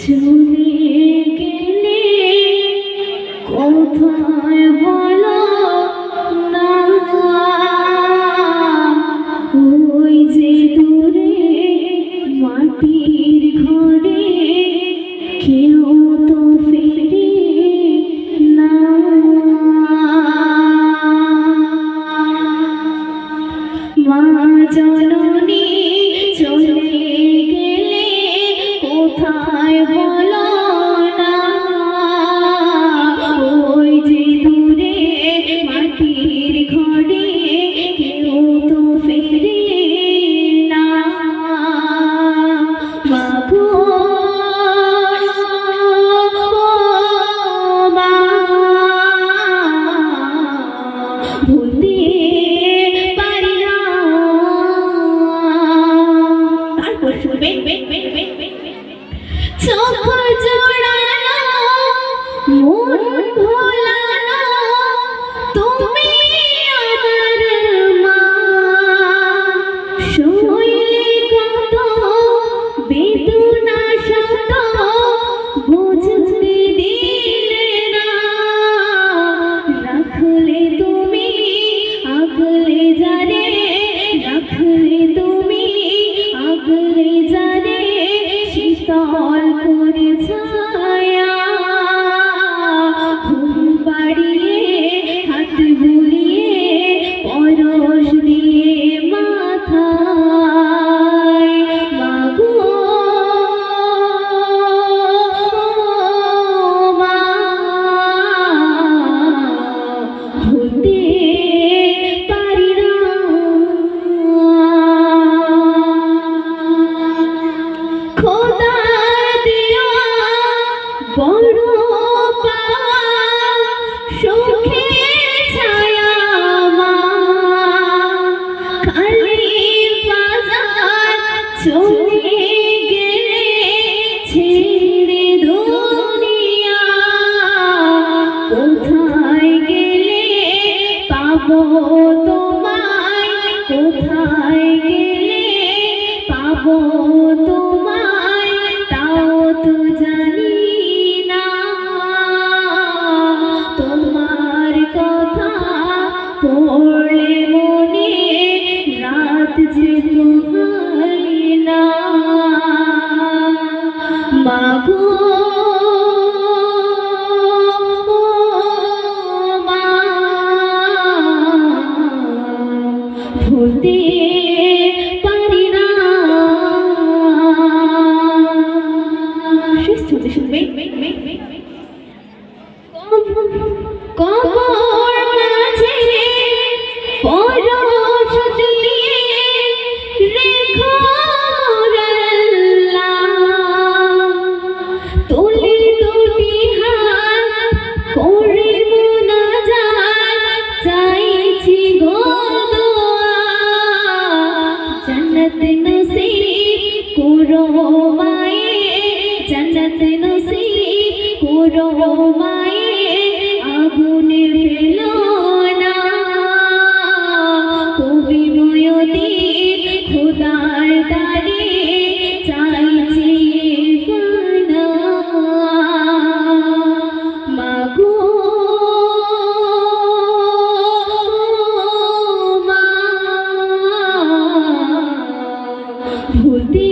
চলে গেলে কোথায় বলো না, ওই যে দূরে মাটির ঘরে কেউ তো ফিরে না। মা জননী চলে গেলে কোথায় বলো না, ওই যে দূরে মাটির ঘরে কেউ তো ফিরে না। মা গো মা, ভুলতে পারি না। তারপর শুনবেন, চোখ জোড়ানো মন ভোলানো তুমি আমার মা, সইলে কত বেদনা শত বুঝতে দিলে না, রাখলে তুমি আগলে যারে, রাখলে তুমি আগলে যারে শীতল করে ছায়া, ঘুম পাড়িয়ে হাত বুলিয়ে পরশ দিয়ে মাথায়। মা গো মা, ভুলতে পারি না। খোদা দেওয়া বড় পাওয়া সুখের ছায়া মা, খালি বাজার চলে গেলে ছেড়ে দুনিয়া, কোথায় গেলে পাবো তোমায়, কোথায় গেলে পাবো তোমায় তাও তো জানি না। তোমার কথা পড়লে মনে রাত যে হয় না। মা গো মা, ভুলতে পারি না। শুনবে কবর মাঝে পরশ দিয়ে রেখো মোরাল্লাহ, তুলি দুটি হাত করে মুনাজাত চাইছি গো দোয়া, জান্নাত নসিব করো মায়ে, জান্নাত নসিব করো মায়ে, আগুনে ফেলো না। কবি ময়ূরীর খোদার দ্বারে চাইছি ফানা। মা গো মা, ভুলতে